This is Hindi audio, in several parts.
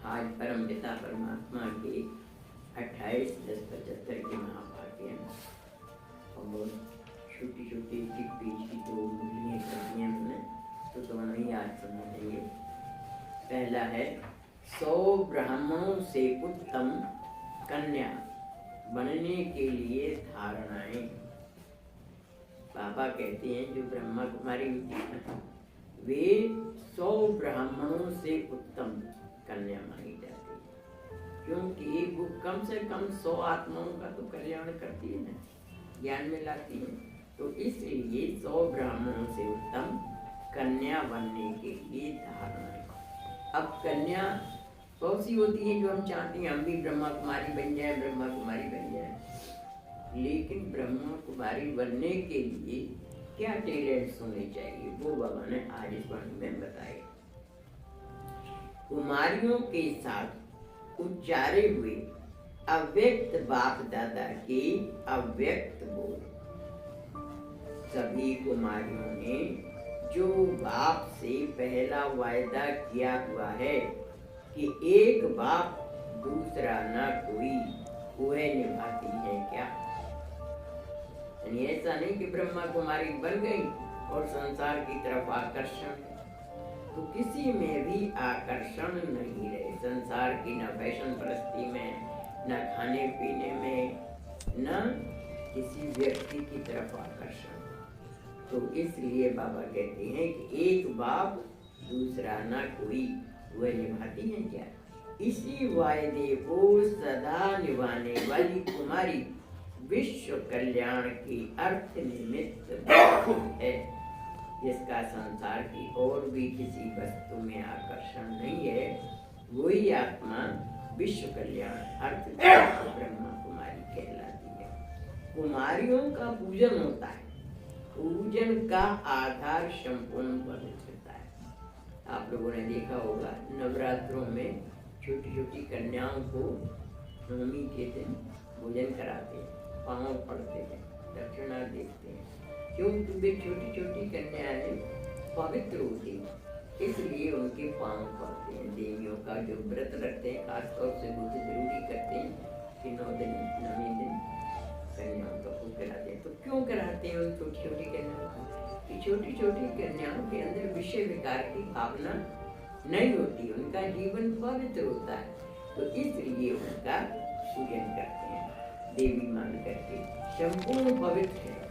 आज परम पिता परमात्मा के 28/10/75 के महाभाग्य और छोटी छोटी पेज की दो मुरलियाँ करती हैं हमने, तो दोनों ही आज सुना देंगे। पहला है 100 ब्राह्मणों से उत्तम कन्या बनने के लिए धारणाएं। बाबा कहते हैं जो ब्रह्मा कुमारी होती है वे 100 ब्राह्मणों से उत्तम कन्या मानी जाती है, क्योंकि वो कम से कम 100 आत्माओं का तो कल्याण करती है ना, ज्ञान में लाती है। तो इसलिए 100 ब्राह्मणों से उत्तम कन्या बनने के लिए धारणा है। अब कन्या बहुत सी होती है जो हम चाहते हैं हम भी ब्रह्मा कुमारी बन जाए, ब्रह्मा कुमारी बन जाए, लेकिन ब्रह्मा कुमारी बनने के लिए क्या टैलेंट्स होने चाहिए वो बाबा ने आज इस वाणी में बताए। कुमारियों के साथ उच्चारे हुए अव्यक्त बाप दादा के अव्यक्त बोल। सभी कुमारियों ने जो बाप से पहला वायदा किया हुआ है कि एक बाप दूसरा न कोई, वह निभाती है क्या? ऐसा नहीं कि ब्रह्मा कुमारी बन गई और संसार की तरफ आकर्षण, तो किसी में भी आकर्षण नहीं रहे। संसार की न फैशन परस्ती में, न खाने पीने में, न किसी व्यक्ति की तरफ आकर्षण। तो इसलिए बाबा कहते हैं कि एक बाप दूसरा न कोई, वह निभाती है क्या? इसी वायदे को सदा निभाने वाली कुमारी विश्व कल्याण की अर्थ निमित्त है, जिसका संसार की और भी किसी वस्तु में आकर्षण नहीं है, वही आत्मा विश्व कल्याण अर्थ ब्रह्मा कुमारी कहलाती है। कुमारियों का पूजन होता है, पूजन का आधार संपूर्ण पवित्रता है। आप लोगों ने देखा होगा नवरात्रों में छोटी छोटी कन्याओं को नवमी के दिन भोजन कराते हैं, पाँव पड़ते हैं, दक्षिणा देखते हैं, क्योंकि वे छोटी छोटी कन्याएं पवित्र होती हैं, इसलिए उनके पाँव पड़ते हैं। देवियों का जो व्रत रखते हैं खासतौर से वो जरूरी करते हैं कि 9 दिन 9वें दिन कन्याओं का पूजन कराते हैं। तो क्यों कराते हैं उन छोटी छोटी कन्याओं का? कि छोटी छोटी कन्याओं के अंदर विषय विकार की भावना नहीं होती, उनका जीवन पवित्र होता है, तो इसलिए उनका पूजन करते हैं देवी मान करके। संपूर्ण पवित्र है,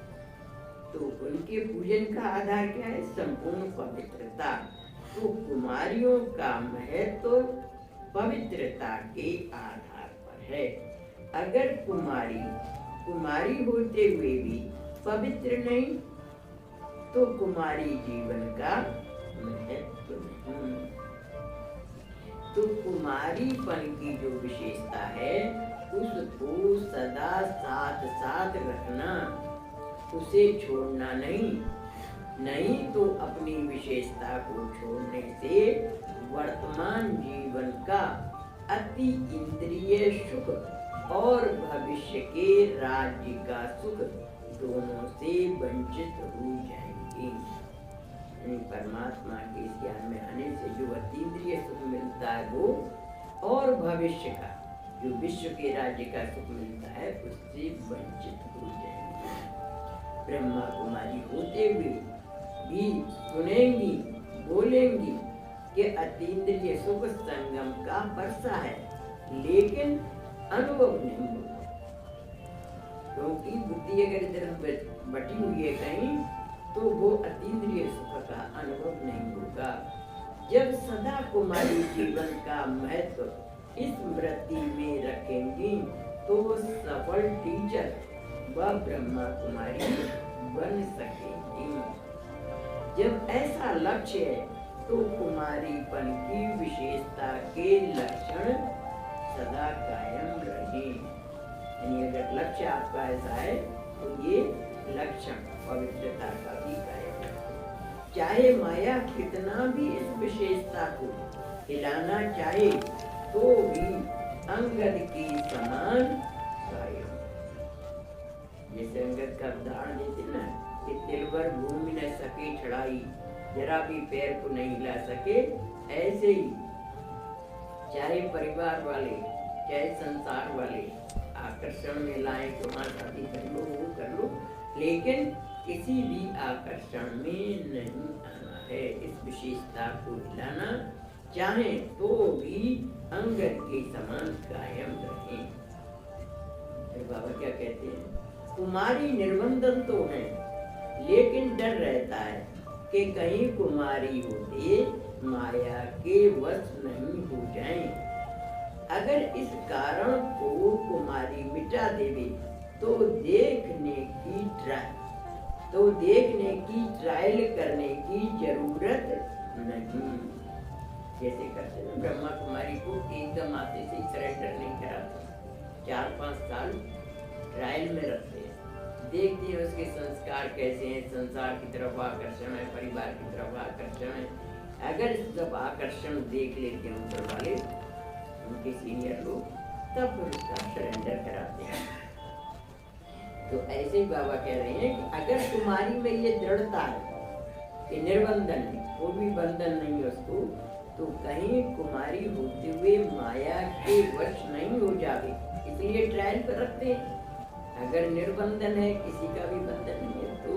तो उनके पूजन का आधार क्या है? संपूर्ण पवित्रता। तो कुमारियों का महत्व तो पवित्रता के आधार पर है। अगर कुमारी होते हुए भी पवित्र नहीं, तो कुमारी जीवन का महत्व नहीं। तो कुमारीपन की जो विशेषता है उसको सदा साथ साथ रखना, उसे छोड़ना नहीं तो अपनी विशेषता को छोड़ने से वर्तमान जीवन का अति इंद्रिय सुख और भविष्य के राज्य का सुख दोनों से वंचित हो जाएंगे। परमात्मा के इस ज्ञान में आने से जो अतीन्द्रिय सुख मिलता है वो, और भविष्य का जो विश्व के राज्य का सुख मिलता है उससे वंचित हो जाएंगे। ब्रह्मा कुमारी होते हुए भी सुनेंगी, बोलेंगी कि अतीन्द्रिय सुख संगम का वर्षा है, लेकिन अनुभव नहीं होगा, क्योंकि बुद्धि अगर इधर बटी हुई है कहीं तो वो अतीन्द्रिय सुख का अनुभव नहीं होगा। जब सदा कुमारी जीवन का महत्व इस स्मृति में रखेंगी तो वो सफल टीचर व ब्रह्मा कुमारी बन सकेंगी। जब ऐसा लक्ष्य है तो कुमारीपन की विशेषता के लक्षण सदा कायम रहे। यानी अगर लक्ष्य आपका ऐसा है तो ये लक्षण पवित्रता का भी कायम रहे। चाहे माया कितना भी इस विशेषता को हिलाना चाहे तो भी अंगद के समान कायम। जैसे अंगद का उदाहरण देते ना कि तिलवर भूमि न सके चढ़ाई, जरा भी पैर को नहीं हिला सके, ऐसे ही चाहे परिवार वाले चाहे संसार वाले आकर्षण में लाए तो हाँ शादी कर लो वो कर लो, लेकिन किसी भी आकर्षण में नहीं आना है। इस विशेषता को हिलाना चाहे तो भी अंगद के समान कायम रहे। बाबा क्या कहते हैं, कुमारी निर्बंधन तो है लेकिन डर रहता है कि कहीं कुमारी होते माया के वश नहीं हो जाएं। अगर इस कारण को कुमारी मिटा देवे तो देखने की ट्रायल करने की जरूरत नहीं। जैसे करते हैं ब्रह्मा कुमारी को एकदम आते से सरेंडर नहीं कराते, 4-5 साल ट्रायल में रखते हैं, देखते हैं उसके संस्कार कैसे हैं, संसार की तरफ आकर्षण है, परिवार की तरफ आकर्षण है। अगर जब आकर्षण देख लेते हैं ऊपर वाले उनके सीनियर लोग, तब फिर उसका सरेंडर कराते हैं। तो ऐसे ही बाबा कह रहे हैं कि अगर तुम्हारी में ये दृढ़ता है कि निर्बंधन है, कोई भी बंधन नहीं है उसको, तो कहीं कुमारी होते हुए माया के वश नहीं हो जावे, इसलिए ट्रायल पर रखते हैं। अगर निर्बंधन है, किसी का भी बंधन नहीं है, तो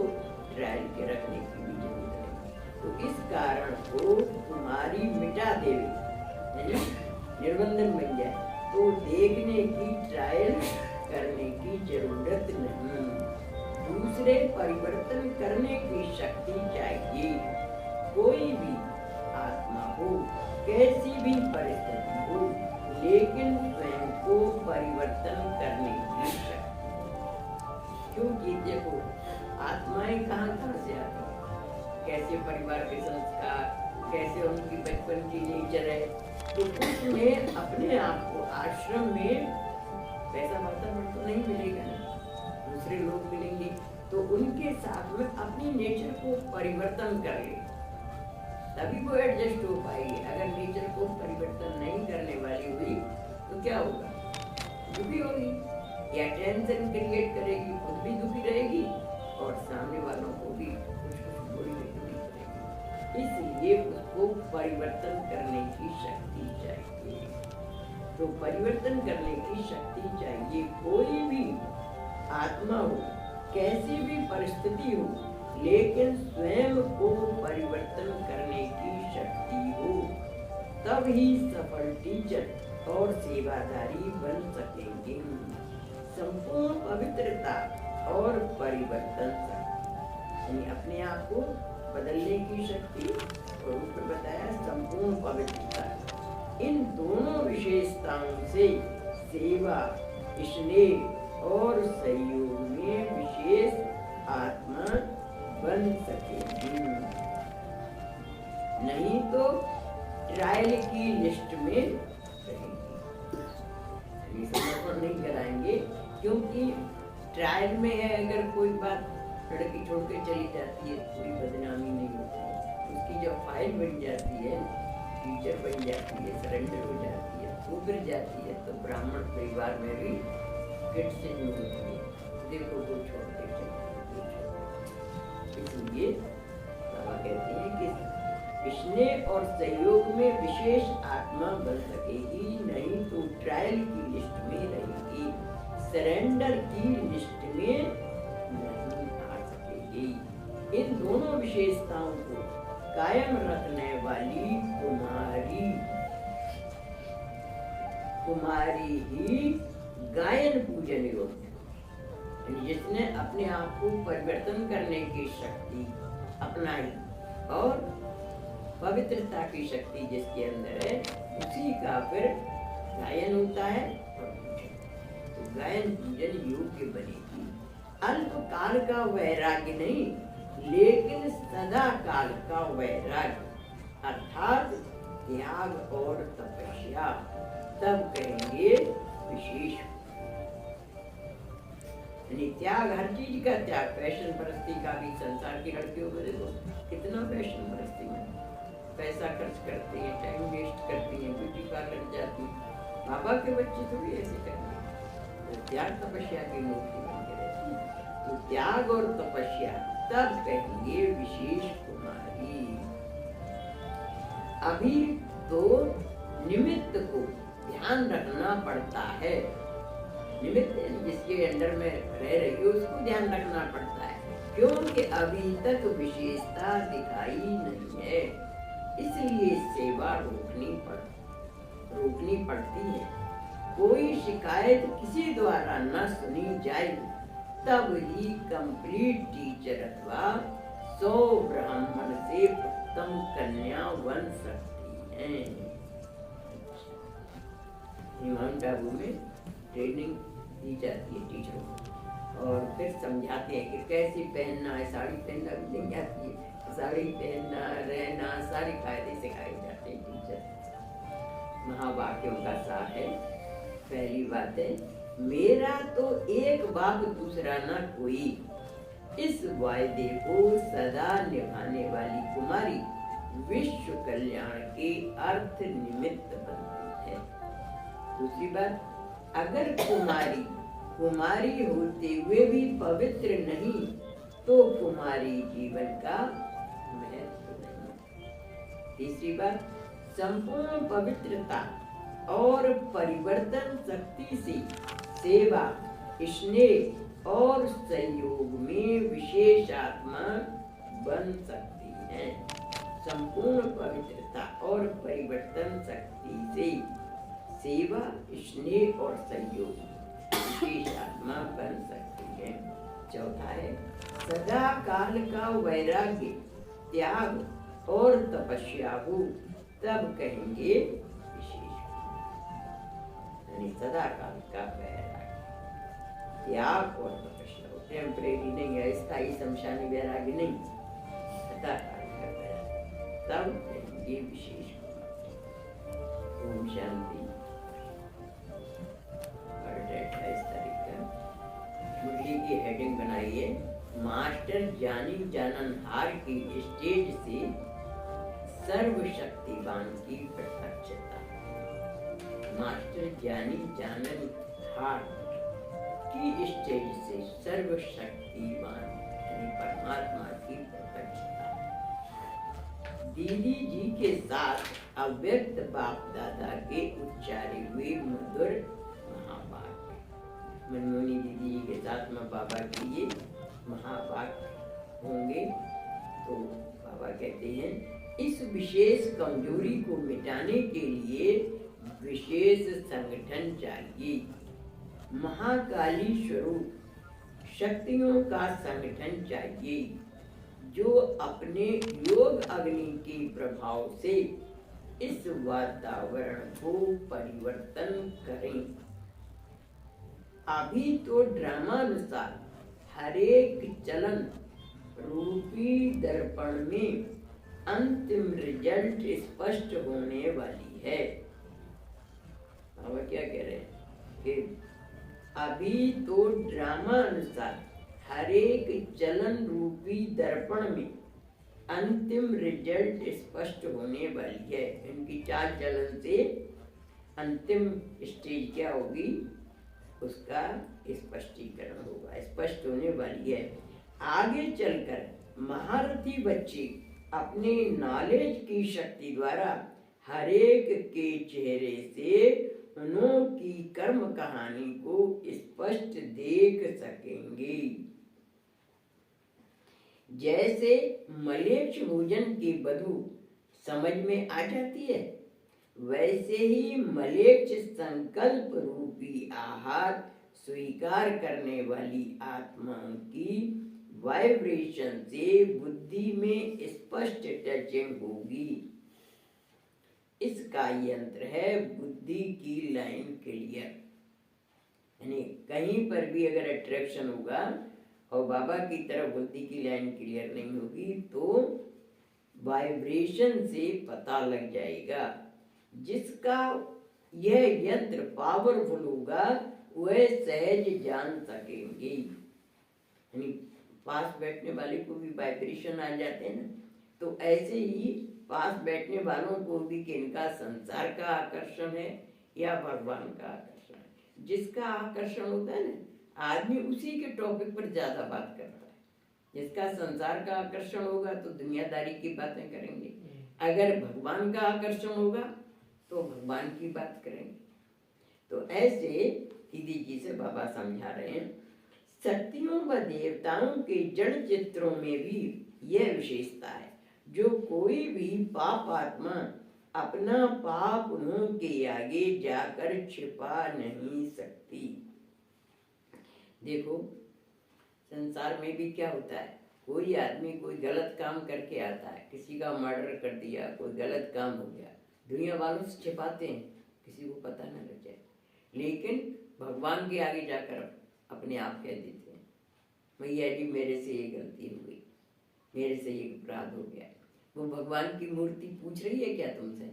ट्रायल के रखने की भी जरूरत है। तो इस कारण को कुमारी मिटा देवे, निर्बंधन बन जाए, तो देखने की ट्रायल करने की जरूरत नहीं। दूसरे परिवर्तन करने की शक्ति चाहिए। कोई भी आत्मा हो, कैसी भी परिस्थिति हो, लेकिन स्वयं को परिवर्तन करने की शक्ति। क्योंकि देखो आत्माएं कहाँ से आती हैं, कैसे परिवार के संस्कार, कैसे उनकी बचपन की नेचर है, तो उसमें अपने आप को आश्रम में वैसा वातावरण तो नहीं मिलेगा ना, दूसरे लोग मिलेंगे, तो उनके साथ में अपनी नेचर को परिवर्तन कर ले, तभी वो एडजस्ट हो पाएगी। अगर नेचर को परिवर्तन नहीं करने वाली हुई तो क्या होगा, दुखी होगी या टेंशन क्रिएट करेगी, खुद भी दुखी रहेगी और सामने वालों को भी कुछ बोलने की करेगी। इसलिए उसको परिवर्तन करने की शक्ति चाहिए। तो परिवर्तन करने की शक्ति चाहिए। कोई भी आत्मा हो, कैसी भी परिस्थिति हो, लेकिन स्वयं को परिवर्तन करने की शक्ति हो, तब ही सफल टीचर और सेवादारी बन सकेंगे। संपूर्ण पवित्रता और परिवर्तन यानी अपने आप को बदलने की शक्ति, और ऊपर बताया संपूर्ण पवित्रता, इन दोनों विशेषताओं से सेवा, स्नेह और सहयोग में विशेष आत्मा बन सकेगी। नहीं तो ट्रायल की लिस्ट में रहेगी। समर्पण नहीं कराएंगे, क्योंकि ट्रायल में है अगर कोई बात लड़की छोड़ के चली जाती है, कोई बदनामी नहीं होती है। उसकी जब फाइल बन जाती है, टीचर बन जाती है, सरेंडर हो जाती है, उभर जाती है, तो ब्राह्मण परिवार में भी किट से नहीं होती है, देखो वो छोड़ के चले। इसलिए बाबा कहते हैं कि स्नेह और सहयोग में विशेष आत्मा बन सकेगी, नहीं तो ट्रायल की लिस्ट में रहेगी, सरेंडर की लिस्ट में नहीं आ सकेगी। इन दोनों विशेषताओं को कायम रखने वाली कुमारी ही गायन पूजन योग्य, जिसने अपने आप को परिवर्तन करने की शक्ति अपनाई और पवित्रता की शक्ति जिसके अंदर है, उसी का फिर गायन होता है। तो गायन पूजन योग्य बनेगी। अल्प काल का वैराग्य नहीं, लेकिन सदा काल का वैराग्य, अर्थात त्याग और तपस्या, तब कहेंगे विशेष। त्याग, हर चीज का त्याग, फैशन परस्ती का भी। संसार की लड़कियों को देखो कितना फैशन परस्ती में पैसा खर्च करती हैं, टाइम वेस्ट करती हैं, ब्यूटी पार्लर जाती हैं। बाबा के बच्चे थोड़ी ऐसे करेंगे। तो त्याग तपस्या की मूर्ति बन के रहती है। तो त्याग और तपस्या, तब कहेंगे विशेष कुमारी। अभी तो निमित्त को ध्यान रखना पड़ता है। निमित्त जिसके अंडर में रह रही है उसको ध्यान रखना पड़ता है, क्योंकि अभी तक विशेषता दिखाई नहीं है, इसलिए सेवा रोकनी पड़ती है। कोई शिकायत किसी द्वारा न सुनी जाए तब ही कंप्लीट टीचर अथवा 100 ब्राह्मण से उत्तम कन्या बन सकती है। माउंट आबू में ट्रेनिंग दी जाती है टीचरों को, और फिर समझाते हैं कि कैसे पहनना है, साड़ी पहनना भी नहीं आती है, साड़ी पहनना, रहना, सारी कायदे सिखाए जाते हैं टीचर। महावाक्यों का सार है। पहली बात है, मेरा तो एक बाप दूसरा न कोई, इस वायदे को सदा निभाने वाली कुमारी विश्व कल्याण के अर्थ निमित्त बनती है। दूसरी बात, अगर कुमारी होते हुए भी पवित्र नहीं तो कुमारी जीवन का महत्व नहीं। तीसरी बात, संपूर्ण पवित्रता और परिवर्तन शक्ति से सेवा, स्नेह और संयोग में विशेष आत्मा बन सकती है। संपूर्ण पवित्रता और परिवर्तन शक्ति से सेवा, स्नेह और संयोग विशेष आत्मा बन सकती है। चौथा है, सदा काल का वैराग्य, त्याग और तपस्या हो तब कहेंगे विशेष। यानी सदा काल का वैराग्य, त्याग और तपस्या हो, टेम्परेरी नहीं है, स्थायी शमशानी वैराग्य नहीं, सदा काल का वैराग्य, तब कहेंगे विशेष। ओम शांति। इस तारीख का मुरली की हेडिंग बनाइए, मास्टर जानी जाननहार की स्टेज से सर्वशक्तिवान की प्रत्यक्षता। मास्टर जानी जाननहार की स्टेज से सर्वशक्तिवान यानी परमात्मा की प्रत्यक्षता। दीदी जी के साथ अव्यक्त बाप दादा के उच्चारे हुए मधुर महावाक्य। मनमोहनी दीदी जी के साथ में बाबा के ये महावाक्य होंगे। तो बाबा कहते हैं, इस विशेष कमजोरी को मिटाने के लिए विशेष संगठन चाहिए। महाकाली स्वरूप शक्तियों का संगठन चाहिए जो अपने योग अग्नि के प्रभाव से इस वातावरण को परिवर्तन करें। अभी तो ड्रामानुसार हरेक चलन रूपी दर्पण में अंतिम रिजल्ट स्पष्ट होने वाली है। अब क्या कह रहे हैं कि अभी तो ड्रामा अनुसार हरेक चलन रूपी दर्पण में अंतिम रिजल्ट स्पष्ट होने वाली है। इनकी चाल चलन से अंतिम स्टेज क्या होगी उसका स्पष्टीकरण होगा, स्पष्ट होने वाली है। आगे चलकर महारथी बच्चे अपने नॉलेज की शक्ति द्वारा हरेक के चेहरे से उनकी कर्म कहानी को स्पष्ट देख सकेंगे। जैसे मलेच्छ भोजन की बदबू समझ में आ जाती है, वैसे ही मलेच्छ संकल्प रूपी आहार स्वीकार करने वाली आत्माओं की वाइब्रेशन से बुद्धि में स्पष्ट टचिंग होगी। इसका यंत्र है बुद्धि की लाइन क्लियर। यानी कहीं पर भी अगर अट्रैक्शन होगा और बाबा की तरफ बुद्धि की लाइन क्लियर नहीं होगी तो वाइब्रेशन से पता लग जाएगा। जिसका यह यंत्र पावरफुल होगा वह सहज जान सकेंगे। यानी पास बैठने वाले को भी वाइब्रेशन आ जाते हैं ना, तो ऐसे ही पास बैठने वालों को भी कि इनका संसार का आकर्षण है या भगवान का आकर्षण है। जिसका आकर्षण होता है ना, आदमी उसी के टॉपिक पर ज्यादा बात करता है। जिसका संसार का आकर्षण होगा तो दुनियादारी की बातें करेंगे, अगर भगवान का आकर्षण होगा तो भगवान की बात करेंगे। तो ऐसे दीदी जी से बाबा समझा रहे हैं, शक्तियों व देवताओं के जड़ चित्रों में भी यह विशेषता है, जो कोई भी पाप आत्मा अपना पाप उनके आगे जाकर छिपा नहीं सकती। देखो संसार में भी क्या होता है, कोई आदमी कोई गलत काम करके आता है, किसी का मर्डर कर दिया, कोई गलत काम हो गया, दुनिया वालों से छिपाते हैं, किसी को पता न लग जाए, लेकिन भगवान के आगे जाकर अपने आप कह देते हैं, भैया जी मेरे से ये गलती हो गई, मेरे से ये अपराध हो गया। वो भगवान की मूर्ति पूछ रही है क्या तुमसे?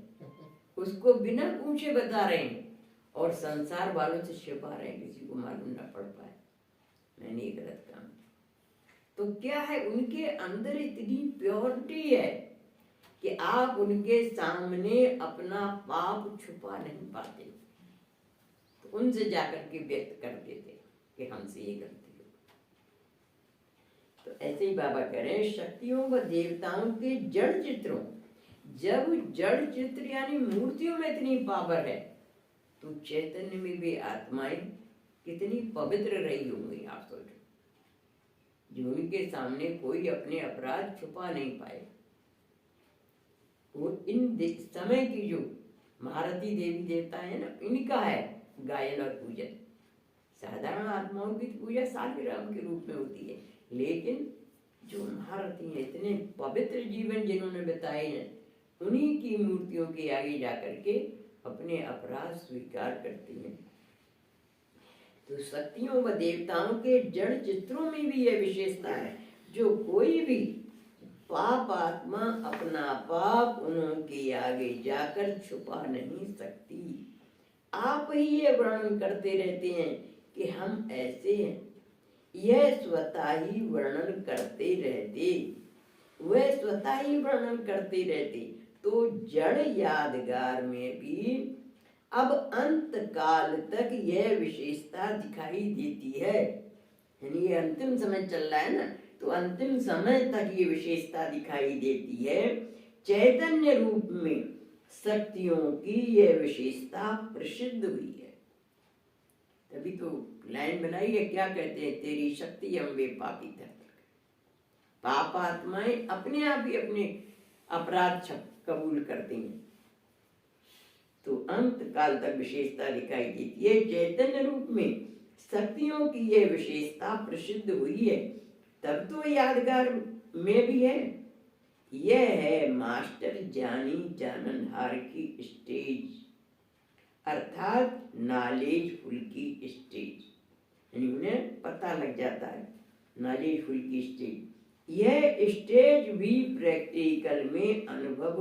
उसको बिना पूछे बता रहे हैं, और संसार वालों से छिपा रहे हैं, किसी को मालूम ना पड़ पाए मैंने ये गलत काम। तो क्या है, उनके अंदर इतनी प्योरिटी है कि आप उनके सामने अपना पाप छुपा नहीं पाते, तो उनसे जाकर के व्यक्त कर देते कि हमसे ये गलती हो। तो ऐसे ही बाबा कह रहे हैं, शक्तियों व देवताओं के जड़ चित्रों, जब जड़ चित्र यानी मूर्तियों में इतनी पावर है, तो चैतन्य में भी आत्माएं कितनी पवित्र रही होंगी आप सोचो, जो उनके सामने कोई अपने अपराध छुपा नहीं पाए। वो इन समय की जो महारथी देवी देवता है ना, इनका है गायन और पूजन। साधारण आत्माओं की पूजा सालिग्राम के रूप में होती है, लेकिन जो महारथी हैं, इतने पवित्र जीवन जिन्होंने बिताए हैं, उन्हीं की मूर्तियों के आगे जाकर के अपने अपराध स्वीकार करती हैं। तो शक्तियों व देवताओं के जड़ चित्रों में भी यह विशेषता है, जो कोई भी पाप आत्मा अपना पाप उनके आगे जाकर छुपा नहीं सकती। आप ही ये वर्णन करते रहते हैं कि हम ऐसे हैं, यह स्वतः ही वर्णन करते रहते, वह स्वतः ही वर्णन करते रहते, तो जड़ यादगार में भी अब अंत काल तक यह विशेषता दिखाई देती है। यानी ये अंतिम समय चल रहा है ना, तो अंतिम समय तक ये विशेषता दिखाई देती है। चैतन्य रूप में शक्तियों की यह विशेषता प्रसिद्ध हुई है। तभी तो लाइन बनाई है, क्या कहते हैं, तेरी शक्ति अम्बे पापी धरती। पाप आत्माएं अपने आप ही अपने अपराध कबूल करती हैं, तो अंत काल तक विशेषता दिखाई देती है। चैतन्य रूप में शक्तियों की यह विशेषता प्रसिद्ध हुई है, तब तो यादगार में भी है। यह है मास्टर जानी जाननहार की स्टेज, अर्थात नॉलेजफुल की स्टेज, यानी उन्हें पता लग जाता है, नॉलेजफुल की स्टेज। यह स्टेज भी प्रैक्टिकल में अनुभव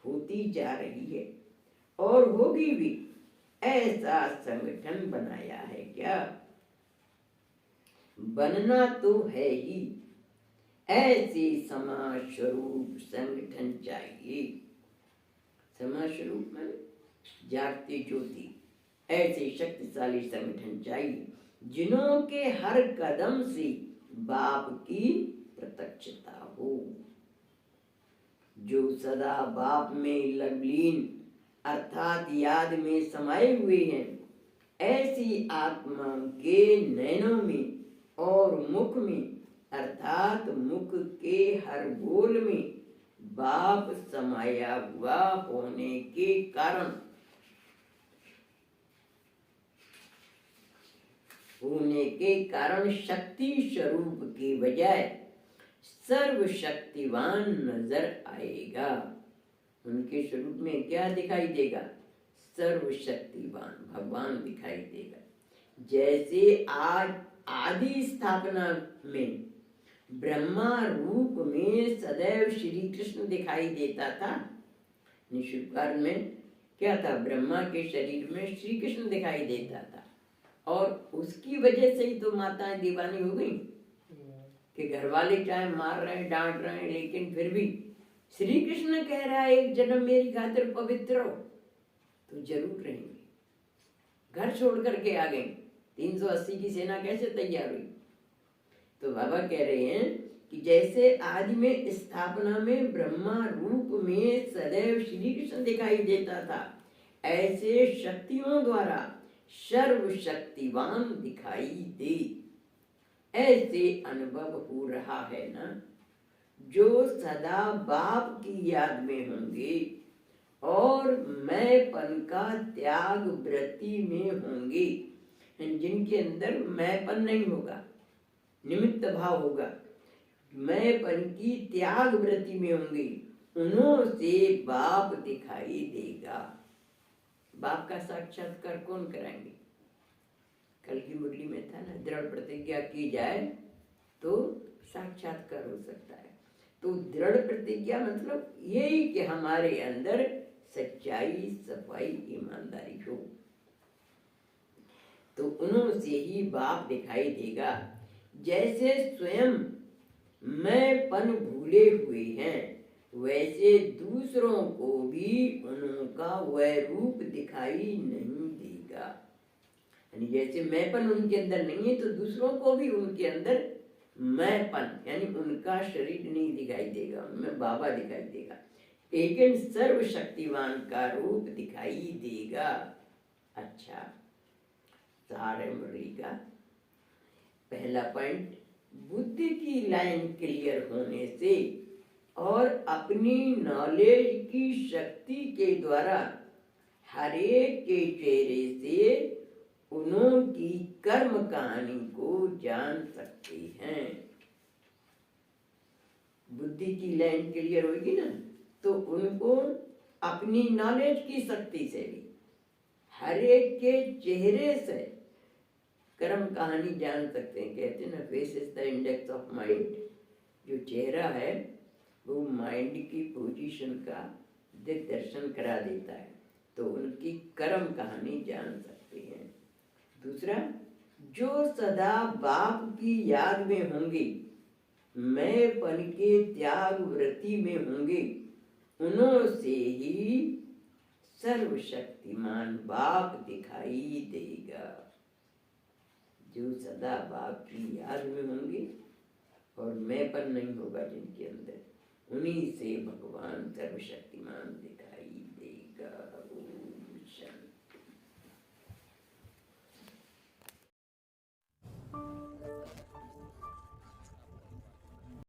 होती जा रही है और होगी भी। ऐसा संगठन बनाया है क्या? बनना तो है ही, ऐसे समाज स्वरूप संगठन चाहिए। समाज स्वरूप में जागती ज्योति, ऐसे शक्तिशाली संगठन चाहिए, जिन्हों के हर कदम से बाप की प्रत्यक्षता हो, जो सदा बाप में लवलीन अर्थात याद में समाये हुए हैं। ऐसी आत्मा के नैनों में और मुख में अर्थात मुख के हर बोल में बाप समाया हुआ होने के कारण शक्ति स्वरूप के बजाय सर्वशक्तिवान नजर आएगा। उनके स्वरूप में क्या दिखाई देगा? सर्वशक्तिवान भगवान दिखाई देगा। जैसे आज आदि स्थापना में ब्रह्मा रूप में सदैव श्री कृष्ण दिखाई देता था। निष्कार में क्या था? ब्रह्मा के शरीर में श्री कृष्ण दिखाई देता था, और उसकी वजह से ही तो माताएं दीवानी हो गई कि घर वाले चाहे मार रहे हैं, डांट रहे हैं, लेकिन फिर भी श्री कृष्ण कह रहा है एक जन्म मेरी खातिर पवित्र हो, तो जरूर रहेंगे। घर छोड़ करके आ गए, 380 की सेना कैसे तैयार हुई? तो बाबा कह रहे हैं कि जैसे आदि में स्थापना में ब्रह्मा रूप में सदैव श्री कृष्ण दिखाई देता था, ऐसे शक्तियों द्वारा सर्वशक्तिवान दिखाई दे। ऐसे अनुभव हो रहा है ना, जो सदा बाप की याद में होंगे और मैंपन का त्याग वृत्ति में होंगे, जिनके अंदर मैंपन नहीं होगा, निमित्त भाव होगा, मैंपन की त्याग वृत्ति में होंगे, उन्हों से बाप दिखाई देगा। बाप का साक्षात्कार कौन कराएंगे? कल की मुरली में था ना, दृढ़ प्रतिज्ञा की जाए तो साक्षात्कार हो सकता है। तो दृढ़ प्रतिज्ञा मतलब यही कि हमारे अंदर सच्चाई, सफाई, ईमानदारी हो, तो उन्हों से ही बाप दिखाई देगा। जैसे स्वयं मैंपन भूले हुए हैं, वैसे दूसरों को भी उनका वह रूप दिखाई नहीं देगा। यानी जैसे मैंपन उनके अंदर नहीं है, तो दूसरों को भी उनके अंदर मैंपन यानी उनका शरीर नहीं दिखाई देगा, उनमें बाबा दिखाई देगा, लेकिन सर्वशक्तिवान का रूप दिखाई देगा। अच्छा, सारे मुरली का पहला पॉइंट, बुद्धि की लाइन क्लियर होने से और अपनी नॉलेज की शक्ति के द्वारा हर एक के चेहरे से उनकी कर्म कहानी को जान सकते हैं। बुद्धि की लाइन क्लियर होगी ना, तो उनको अपनी नॉलेज की शक्ति से भी हर एक के चेहरे से कर्म कहानी जान सकते हैं। कहते हैं ना, face is the index of mind. जो चेहरा है वो माइंड की पोजीशन का दिग्दर्शन करा देता है, तो उनकी कर्म कहानी जान सकते हैं। दूसरा, जो सदा बाप की याद में होंगे, मैंपन के त्याग वृत्ति में होंगे, उन्हों से ही सर्वशक्तिमान बाप दिखाई देगा। जो सदा बाप की याद में होंगे और मैंपन नहीं होगा जिनके अंदर, उन्हीं से भगवान सर्वशक्ति